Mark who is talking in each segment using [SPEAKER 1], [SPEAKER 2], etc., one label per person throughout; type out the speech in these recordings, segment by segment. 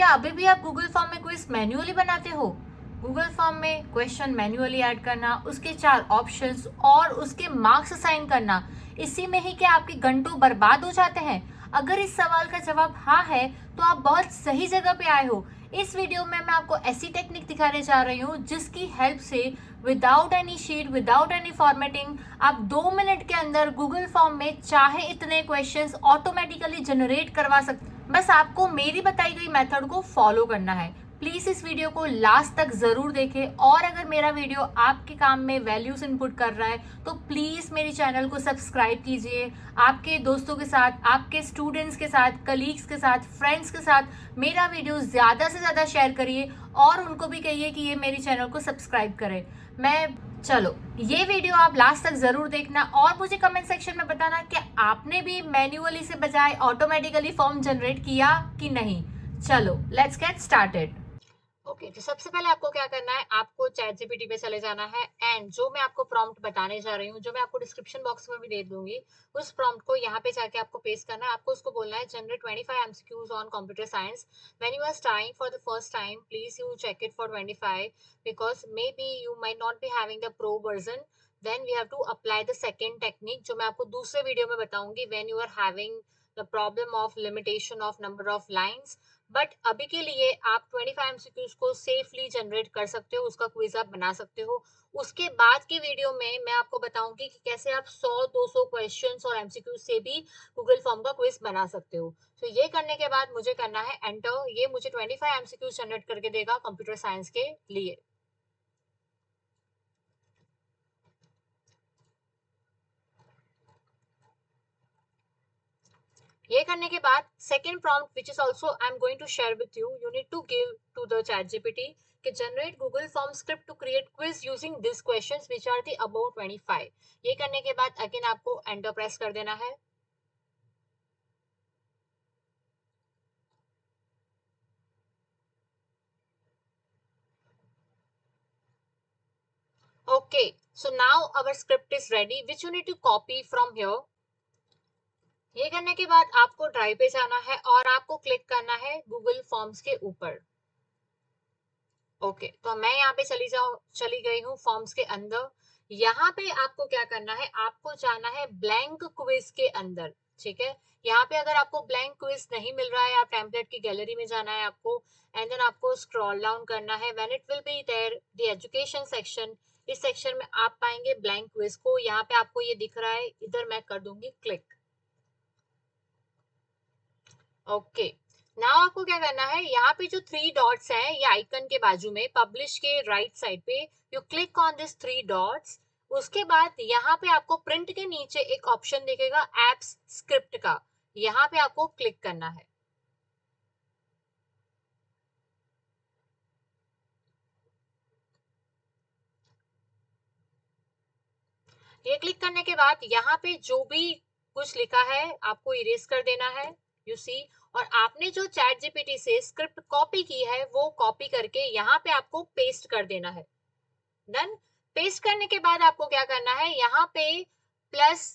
[SPEAKER 1] क्या अभी भी आप गूगल फॉर्म में क्विज मैन्युअली बनाते हो? गूगल फॉर्म में क्वेश्चन मैन्युअली ऐड करना, उसके 4 ऑप्शंस और उसके मार्क्स असाइन करना, इसी में ही क्या आपके घंटों बर्बाद हो जाते हैं? अगर इस सवाल का जवाब हाँ है तो आप बहुत सही जगह पे आए हो। इस वीडियो में मैं आपको ऐसी टेक्निक दिखाने जा रही हूँ जिसकी हेल्प से without any sheet, without any formatting आप 2 मिनट के अंदर गूगल फॉर्म में चाहे इतने क्वेश्चंस ऑटोमेटिकली जनरेट करवा सकते। बस आपको मेरी बताई गई मेथड को फॉलो करना है। प्लीज इस वीडियो को लास्ट तक जरूर देखें और अगर मेरा वीडियो आपके काम में वैल्यूज इनपुट कर रहा है तो प्लीज मेरे चैनल को सब्सक्राइब कीजिए। आपके दोस्तों के साथ, आपके स्टूडेंट्स के साथ, कलीग्स के साथ, फ्रेंड्स के साथ मेरा वीडियो ज्यादा से ज्यादा शेयर करिए और उनको भी कहिए कि ये मेरे चैनल को सब्सक्राइब करें। चलो, ये वीडियो आप लास्ट तक जरूर देखना और मुझे कमेंट सेक्शन में बताना कि आपने भी मैन्युअली से बजाय ऑटोमेटिकली फॉर्म जनरेट किया कि नहीं। चलो, लेट्स गेट स्टार्टेड। ओके, तो सबसे पहले आपको क्या करना है, आपको चैट जीपीटी पे चले जाना है एंड जो मैं आपको प्रॉम्प्ट बताने जा रही हूँ, जो मैं आपको डिस्क्रिप्शन बॉक्स में भी दे दूंगी, उस प्रॉम्प्ट को यहाँ पे जाके आपको पेस्ट करना है। आपको उसको बोलना है generate 25 MCQs on computer science when you are starting for the first time, please you check it for 25 because may be you might not be having the pro version. Then we have to apply the second technique जो मैं आपको दूसरे video में बताऊंगी, when you are having the problem of limitation of number of lines. But अभी के लिए आप 25 एमसीक्यूज को सेफली जनरेट कर सकते हो, उसका क्विज आप बना सकते हो। उसके बाद की वीडियो में मैं आपको बताऊंगी कि कैसे आप 100-200 क्वेश्चंस और एमसीक्यूज से भी गूगल फॉर्म का क्विज बना सकते हो। तो ये करने के बाद मुझे करना है एंटर। ये मुझे 25 एमसीक्यूज जनरेट करके देगा कंप्यूटर साइंस के लिए। ये करने के बाद second prompt which is also I am going to share with you, you need to give to the chat GPT कि generate Google form script to create quiz using this questions which are the about 25। ये करने के बाद again आपको enter press कर देना है। Okay, so now our script is ready which you need to copy from here. ये करने के बाद आपको ड्राइव पे जाना है और आपको क्लिक करना है गूगल फॉर्म्स के ऊपर। ओके, तो मैं यहाँ पे चली गई हूँ फॉर्म्स के अंदर। यहाँ पे आपको क्या करना है, आपको जाना है ब्लैंक क्विज के अंदर। ठीक है, यहाँ पे अगर आपको ब्लैंक क्विज नहीं मिल रहा है, आप टेम्पलेट की गैलरी में जाना है आपको एंड देन आपको स्क्रॉल डाउन करना है। When it will be there the education section, इस सेक्शन में आप पाएंगे ब्लैंक क्विज को। यहाँ पे आपको ये दिख रहा है, इधर मैं कर दूंगी क्लिक। ओके, नाउ आपको क्या करना है, यहाँ पे जो 3 डॉट्स हैं ये आइकन के बाजू में पब्लिश के राइट साइड पे, you click on this 3 dots. उसके बाद यहाँ पे आपको प्रिंट के नीचे एक ऑप्शन दिखेगा एप्स स्क्रिप्ट का, यहाँ पे आपको क्लिक करना है। ये क्लिक करने के बाद यहाँ पे जो भी कुछ लिखा है आपको इरेज कर देना है, यू सी। और आपने जो चैट जीपीटी से स्क्रिप्ट कॉपी की है वो कॉपी करके यहाँ पे आपको पेस्ट कर देना है। डन। पेस्ट करने के बाद आपको क्या करना है, यहाँ पे प्लस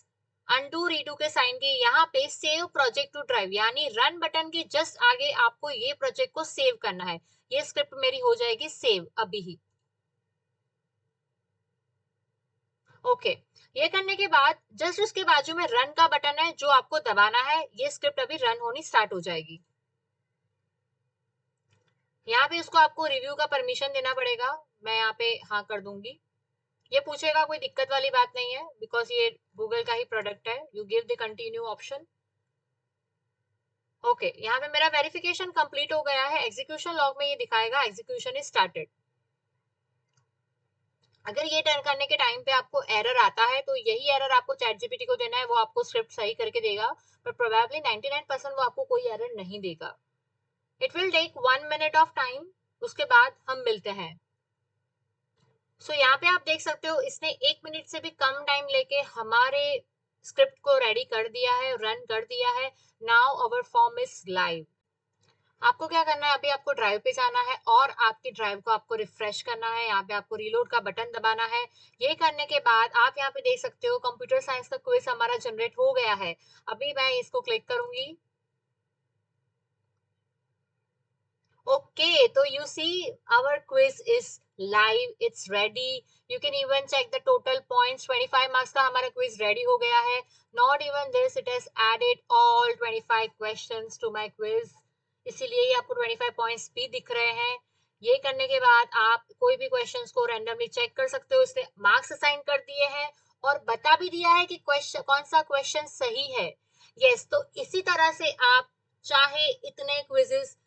[SPEAKER 1] अनडू रीडू के साइन के यहाँ पे सेव प्रोजेक्ट टू ड्राइव यानी रन बटन के जस्ट आगे आपको ये प्रोजेक्ट को सेव करना है। ये स्क्रिप्ट मेरी हो जाएगी सेव अभी ही। ओके, ये करने के बाद जस्ट उसके बाजू में रन का बटन है जो आपको दबाना है, ये स्क्रिप्ट अभी रन होनी स्टार्ट हो जाएगी। यहाँ पे उसको आपको रिव्यू का परमिशन देना पड़ेगा, मैं यहाँ पे हाँ कर दूंगी। ये पूछेगा, कोई दिक्कत वाली बात नहीं है बिकॉज ये गूगल का ही प्रोडक्ट है। You give the continue option. Okay, यहाँ पे मेरा वेरिफिकेशन कंप्लीट हो गया है। एग्जीक्यूशन लॉग में ये दिखाएगा एग्जीक्यूशन इज स्टार्टेड। अगर ये टर्न करने के टाइम पे आपको एरर आता है तो यही एरर आपको चैट जीपीटी को देना है, वो आपको स्क्रिप्ट सही करके देगा, पर प्रोबेबली 99% वो आपको कोई एरर नहीं देगा। It will take 1 minute of time, उसके बाद हम मिलते हैं। सो यहाँ पे आप देख सकते हो इसने 1 मिनट से भी कम टाइम लेके हमारे स्क्रिप्ट को रेडी कर दिया है, रन कर दिया है। Now our form is live. आपको क्या करना है, अभी आपको ड्राइव पे जाना है और आपकी ड्राइव को आपको रिफ्रेश करना है। यहाँ पे आपको रीलोड का बटन दबाना है। ये करने के बाद आप यहाँ पे देख सकते हो कंप्यूटर साइंस का क्विज हमारा जनरेट हो गया है। अभी मैं इसको क्लिक करूंगी। तो you see our quiz is live, it's ready. You can even check the total points. 25 marks का हमारा quiz ready हो गया है. Not even this, it has added all 25 questions to my quiz. इसीलिए ये आपको 25 points भी दिख रहे हैं. ये करने के बाद आप कोई भी क्वेश्चंस को रैंडमली चेक कर सकते हो. इसने मार्क्स असाइन कर दिए हैं और बता भी दिया है कि क्वेश्चन कौन सा क्वेश्चन सही है. यस, तो इसी तरह से आप चाहे इतने क्विजेस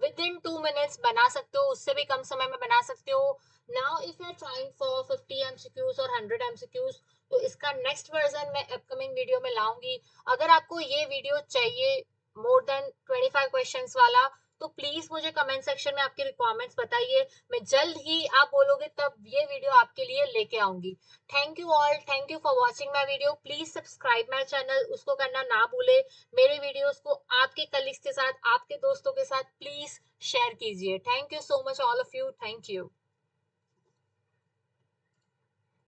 [SPEAKER 1] विद इन 2 minutes बना सकते हो, उससे भी कम समय में बना सकते हो. Now if you are trying for 50 MCQs और 100 MCQs, तो इसका नेक्स्ट वर्जन मैं अपकमिंग वीडियो में लाऊंगी. अगर आपको ये वीडियो चाहिए मोर देन 25 क्वेश्चंस वाला, तो प्लीज मुझे कमेंट सेक्शन में आपकी रिक्वायरमेंट्स बताइए. मैं जल्द ही, आप बोलोगे तब ये वीडियो आपके लिए लेके आऊंगी. Thank you all, thank you for watching my video. Please subscribe my channel, उसको करना ना भूले. मेरे वीडियोस को आपके कलीग्स के साथ, आपके दोस्तों के साथ प्लीज शेयर कीजिए. Thank you so much all of you. Thank you.